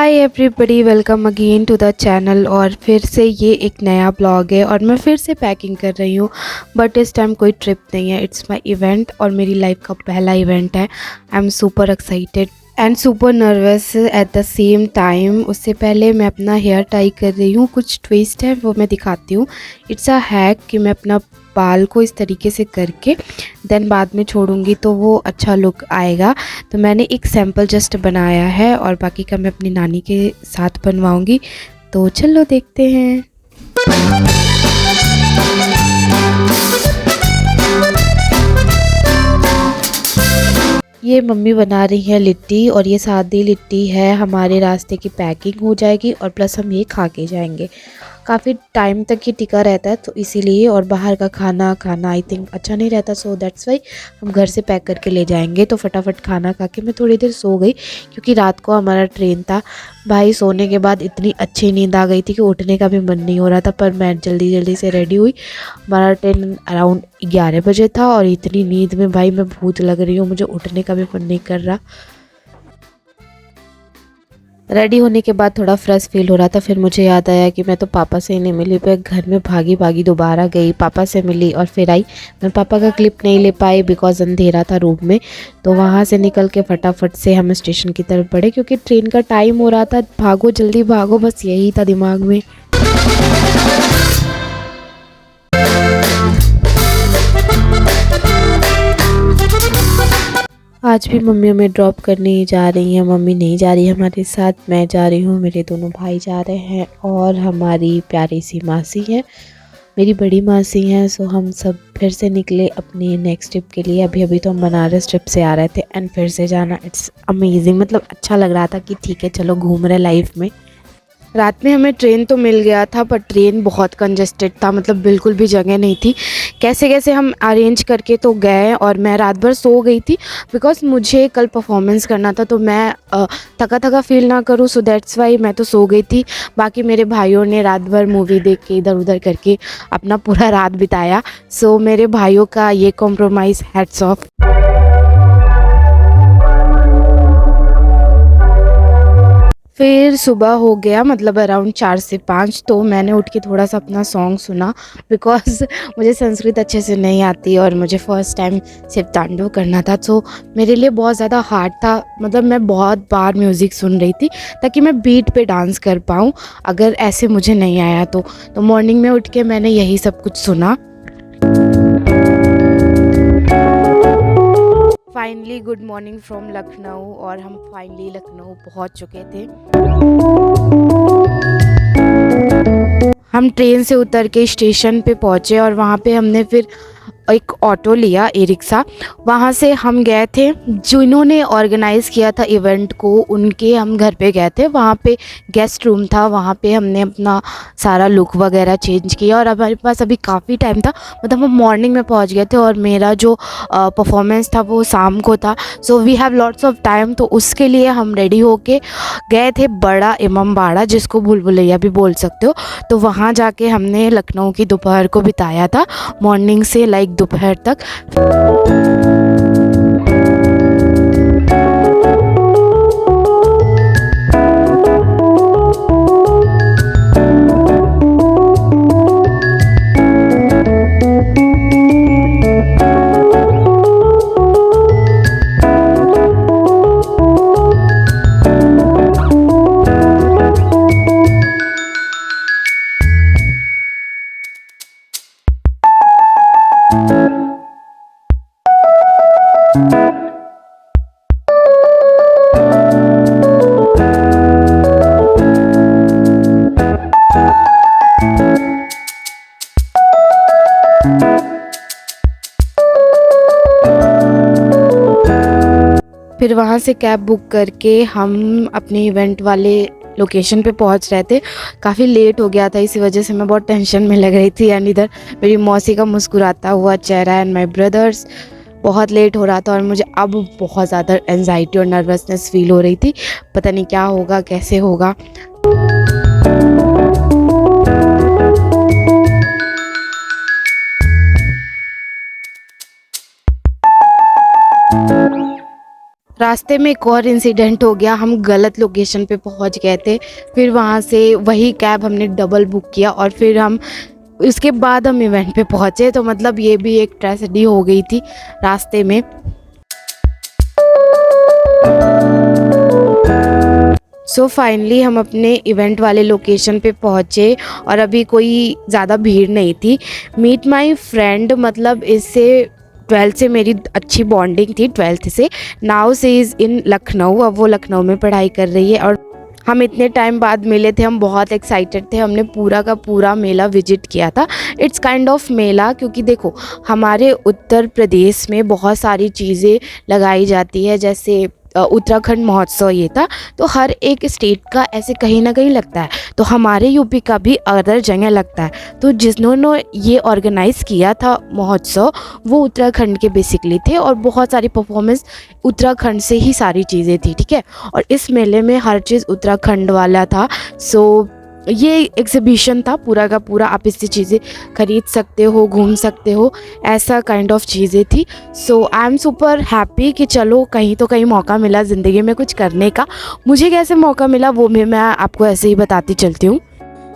Hi everybody, welcome again to the channel. और फिर से ये एक नया ब्लॉग है और मैं फिर से पैकिंग कर रही हूँ। बट इस टाइम कोई ट्रिप नहीं है, इट्स माय इवेंट और मेरी लाइफ का पहला इवेंट है। I am super excited and super nervous at the same time. उससे पहले मैं अपना हेयर टाई कर रही हूँ, कुछ ट्विस्ट है वो मैं दिखाती हूँ। इट्स अ हैक कि मैं अपना बाल को इस तरीके से करके देन बाद में छोड़ूंगी तो वो अच्छा लुक आएगा। तो मैंने एक सैम्पल जस्ट बनाया है और बाकी का मैं अपनी नानी के साथ बनवाऊंगी। तो चलो देखते हैं। ये मम्मी बना रही है लिट्टी और ये सादी लिट्टी है। हमारे रास्ते की पैकिंग हो जाएगी और प्लस हम ये खा के जाएंगे। काफ़ी टाइम तक ये टिका रहता है तो इसीलिए, और बाहर का खाना खाना आई थिंक अच्छा नहीं रहता, सो दैट्स वाई हम घर से पैक करके ले जाएंगे। तो फटाफट खाना खा के मैं थोड़ी देर सो गई क्योंकि रात को हमारा ट्रेन था। भाई सोने के बाद इतनी अच्छी नींद आ गई थी कि उठने का भी मन नहीं हो रहा था, पर मैं जल्दी जल्दी से रेडी हुई। हमारा ट्रेन अराउंड 11 बजे था और इतनी नींद में भाई मैं भूत लग रही हूँ, मुझे उठने का भी मन नहीं कर रहा। रेडी होने के बाद थोड़ा फ्रेश फील हो रहा था, फिर मुझे याद आया कि मैं तो पापा से ही नहीं मिली। फिर घर में भागी भागी दोबारा गई, पापा से मिली और फिर आई। मैं पापा का क्लिप नहीं ले पाई बिकॉज अंधेरा था रूम में। तो वहाँ से निकल के फटाफट से हम स्टेशन की तरफ बढ़े क्योंकि ट्रेन का टाइम हो रहा था। भागो जल्दी भागो, बस यही था दिमाग में। आज भी मम्मी हमें ड्रॉप करने जा रही हैं। मम्मी नहीं जा रही हमारे साथ, मैं जा रही हूँ, मेरे दोनों भाई जा रहे हैं और हमारी प्यारी सी मासी है, मेरी बड़ी मासी हैं। सो हम सब फिर से निकले अपनी नेक्स्ट ट्रिप के लिए। अभी अभी तो हम बनारस ट्रिप से आ रहे थे एंड फिर से जाना, इट्स अमेजिंग। मतलब अच्छा लग रहा था कि ठीक है चलो घूम रहे लाइफ में। रात में हमें ट्रेन तो मिल गया था पर ट्रेन बहुत कंजेस्टेड था, मतलब बिल्कुल भी जगह नहीं थी। कैसे कैसे हम अरेंज करके तो गए और मैं रात भर सो गई थी बिकॉज मुझे कल परफॉर्मेंस करना था तो मैं थका थका फील ना करूँ, सो दैट्स वाई मैं तो सो गई थी। बाकी मेरे भाइयों ने रात भर मूवी देख के इधर उधर करके अपना पूरा रात बिताया। सो मेरे भाइयों का ये कॉम्प्रोमाइज़, हैट्स ऑफ। फिर सुबह हो गया, मतलब अराउंड 4 से 5। तो मैंने उठ के थोड़ा सा अपना सॉन्ग सुना बिकॉज मुझे संस्कृत अच्छे से नहीं आती और मुझे फ़र्स्ट टाइम सिर्फ तांडव करना था। तो मेरे लिए बहुत ज़्यादा हार्ड था, मतलब मैं बहुत बार म्यूज़िक सुन रही थी ताकि मैं बीट पे डांस कर पाऊँ अगर ऐसे मुझे नहीं आया तो मॉर्निंग में उठ के मैंने यही सब कुछ सुना। Finally good morning from Lucknow और हम फाइनली लखनऊ पहुंच चुके थे। हम ट्रेन से उतर के स्टेशन पे पहुंचे और वहाँ पे हमने फिर एक ऑटो लिया, ई रिक्शा। वहाँ से हम गए थे, जिन्होंने ऑर्गेनाइज़ किया था इवेंट को उनके हम घर पे गए थे। वहाँ पे गेस्ट रूम था, वहाँ पे हमने अपना सारा लुक वगैरह चेंज किया और हमारे पास अभी काफ़ी टाइम था, मतलब हम मॉर्निंग में पहुँच गए थे और मेरा जो परफॉर्मेंस था वो शाम को था। So we have lots of time, तो उसके लिए हम रेडी होके गए थे बड़ा इमामबाड़ा, जिसको भूल भुलैया भी बोल सकते हो। तो वहाँ जाके हमने लखनऊ की दोपहर को बिताया था, मॉर्निंग से लाइक दोपहर तक। फिर वहाँ से कैब बुक करके हम अपने इवेंट वाले लोकेशन पे पहुँच रहे थे। काफ़ी लेट हो गया था, इसी वजह से मैं बहुत टेंशन में लग रही थी। एंड इधर मेरी मौसी का मुस्कुराता हुआ चेहरा एंड माय ब्रदर्स। बहुत लेट हो रहा था और मुझे अब बहुत ज़्यादा एंजाइटी और नर्वसनेस फील हो रही थी, पता नहीं क्या होगा कैसे होगा। रास्ते में एक और इंसिडेंट हो गया, हम गलत लोकेशन पे पहुंच गए थे। फिर वहाँ से वही कैब हमने डबल बुक किया और फिर हम उसके बाद हम इवेंट पे पहुँचे। तो मतलब ये भी एक ट्रेजेडी हो गई थी रास्ते में। सो फाइनली हम अपने इवेंट वाले लोकेशन पे पहुँचे और अभी कोई ज़्यादा भीड़ नहीं थी। मीट माई फ्रेंड, मतलब इससे 12th से मेरी अच्छी बॉन्डिंग थी 12th से। नाउ से इज़ इन लखनऊ, अब वो लखनऊ में पढ़ाई कर रही है और हम इतने टाइम बाद मिले थे, हम बहुत एक्साइटेड थे। हमने पूरा का पूरा मेला विजिट किया था। इट्स काइंड ऑफ मेला, क्योंकि देखो हमारे उत्तर प्रदेश में बहुत सारी चीज़ें लगाई जाती है, जैसे उत्तराखंड महोत्सव ये था, तो हर एक स्टेट का ऐसे कहीं ना कहीं लगता है। तो हमारे यूपी का भी अदर जगह लगता है। तो जिन्होंने ये ऑर्गेनाइज़ किया था महोत्सव, वो उत्तराखंड के बेसिकली थे और बहुत सारी परफॉर्मेंस उत्तराखंड से ही सारी चीज़ें थी, ठीक है। और इस मेले में हर चीज़ उत्तराखंड वाला था। सो ये एग्जीबिशन था पूरा का पूरा, आप इससे चीज़ें खरीद सकते हो, घूम सकते हो, ऐसा काइंड ऑफ चीज़ें थी। सो आई एम सुपर हैप्पी कि चलो कहीं तो कहीं मौका मिला ज़िंदगी में कुछ करने का। मुझे कैसे मौका मिला वो भी मैं आपको ऐसे ही बताती चलती हूँ।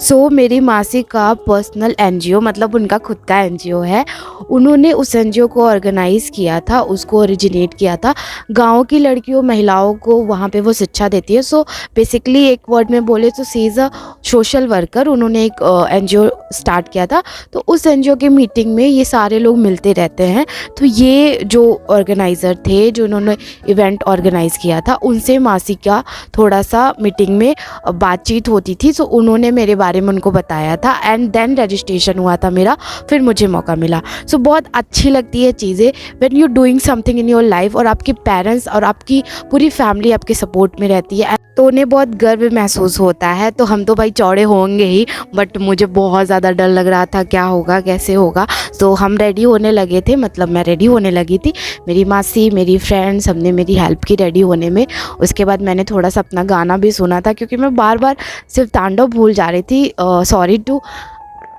सो मेरी मासी का पर्सनल एनजीओ, मतलब उनका खुद का एनजीओ है। उन्होंने उस एनजीओ को ऑर्गेनाइज़ किया था, उसको ओरिजिनेट किया था। गांव की लड़कियों महिलाओं को वहाँ पे वो शिक्षा देती है। सो बेसिकली एक वर्ड में बोले तो सी इज़ अ सोशल वर्कर। उन्होंने एक एनजीओ स्टार्ट किया था। तो उस एनजीओ के मीटिंग में ये सारे लोग मिलते रहते हैं। तो ये जो ऑर्गेनाइज़र थे, जो उन्होंने इवेंट ऑर्गेनाइज़ किया था, उनसे मासी का थोड़ा सा मीटिंग में बातचीत होती थी। सो उन्होंने मेरे बारे में उनको बताया था एंड देन रजिस्ट्रेशन हुआ था मेरा, फिर मुझे मौका मिला। सो बहुत अच्छी लगती है चीज़ें when you doing something in your life और आपके पेरेंट्स और आपकी पूरी फैमिली आपके सपोर्ट में रहती है, तो उन्हें बहुत गर्व महसूस होता है। तो हम तो भाई चौड़े होंगे ही, बट मुझे बहुत ज़्यादा डर लग रहा था क्या होगा कैसे होगा। तो हम रेडी होने लगे थे, मतलब मैं रेडी होने लगी थी, मेरी मासी मेरी फ्रेंड्स सबने मेरी हेल्प की रेडी होने में। उसके बाद मैंने थोड़ा सा अपना गाना भी सुना था, क्योंकि मैं बार बार सिर्फ तांडव भूल जा रही थी। सॉरी टू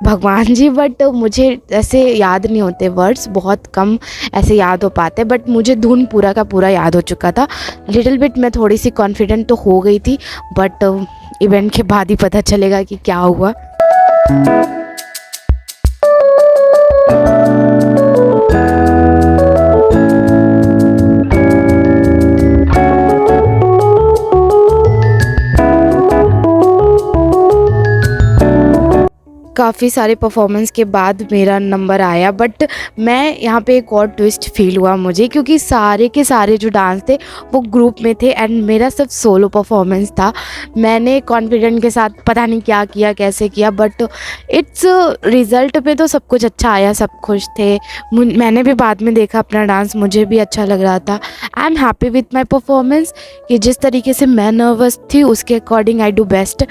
भगवान जी, बट मुझे ऐसे याद नहीं होते वर्ड्स, बहुत कम ऐसे याद हो पाते। बट मुझे धुन पूरा का पूरा याद हो चुका था। लिटिल बिट मैं थोड़ी सी कॉन्फिडेंट तो हो गई थी, बट इवेंट के बाद ही पता चलेगा कि क्या हुआ। काफ़ी सारे परफॉर्मेंस के बाद मेरा नंबर आया, बट मैं यहाँ पे एक और ट्विस्ट फील हुआ मुझे, क्योंकि सारे के सारे जो डांस थे वो ग्रुप में थे एंड मेरा सिर्फ सोलो परफॉर्मेंस था। मैंने कॉन्फिडेंट के साथ पता नहीं क्या किया कैसे किया, बट इट्स रिज़ल्ट पे तो सब कुछ अच्छा आया, सब खुश थे। मैंने भी बाद में देखा अपना डांस, मुझे भी अच्छा लग रहा था। I am happy with my performance कि जिस तरीके से मैं नर्वस थी उसके according I do best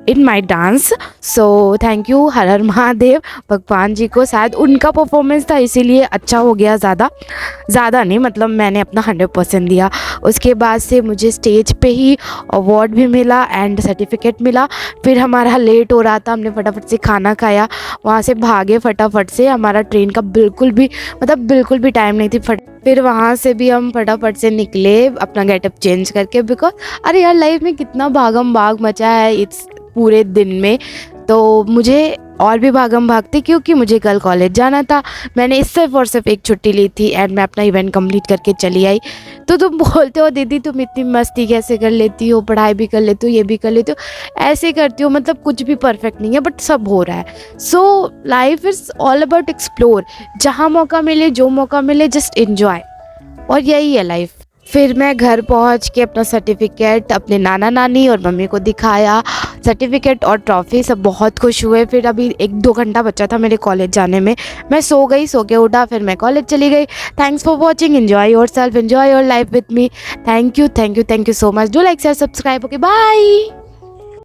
in my dance. So thank you हर हर महादेव, भगवान जी को, शायद उनका परफॉर्मेंस था इसीलिए अच्छा हो गया। ज़्यादा नहीं, मतलब मैंने अपना 100% दिया। उसके बाद से मुझे स्टेज पे ही अवार्ड भी मिला एंड सर्टिफिकेट मिला। फिर हमारा लेट हो रहा था, हमने फटाफट से खाना खाया, वहाँ से भागे फटाफट से। हमारा ट्रेन का बिल्कुल भी टाइम नहीं थी। फिर वहाँ से भी हम फटाफट से निकले अपना गेटअप चेंज करके, बिकॉज अरे यार लाइफ में कितना भागम भाग मचा है इस पूरे दिन में। तो मुझे और भी भागम भाग थी, क्योंकि मुझे कल कॉलेज जाना था। मैंने सिर्फ एक छुट्टी ली थी एंड मैं अपना इवेंट कंप्लीट करके चली आई। तो तुम बोलते हो दीदी तुम इतनी मस्ती कैसे कर लेती हो, पढ़ाई भी कर लेती हो, ये भी कर लेती हो, ऐसे करती हो, मतलब कुछ भी परफेक्ट नहीं है बट सब हो रहा है। So life is all about explore, जहाँ मौका मिले जो मौका मिले जस्ट इन्जॉय, और यही है लाइफ। फिर मैं घर पहुंच के अपना सर्टिफिकेट अपने नाना नानी और मम्मी को दिखाया, सर्टिफिकेट और ट्रॉफी, सब बहुत खुश हुए। फिर अभी 1-2 घंटा बचा था मेरे कॉलेज जाने में, मैं सो गई, सो के उठा, फिर मैं कॉलेज चली गई। Thanks for watching, enjoy yourself, enjoy your life with me. Thank you so much. Do like share subscribe. Okay bye.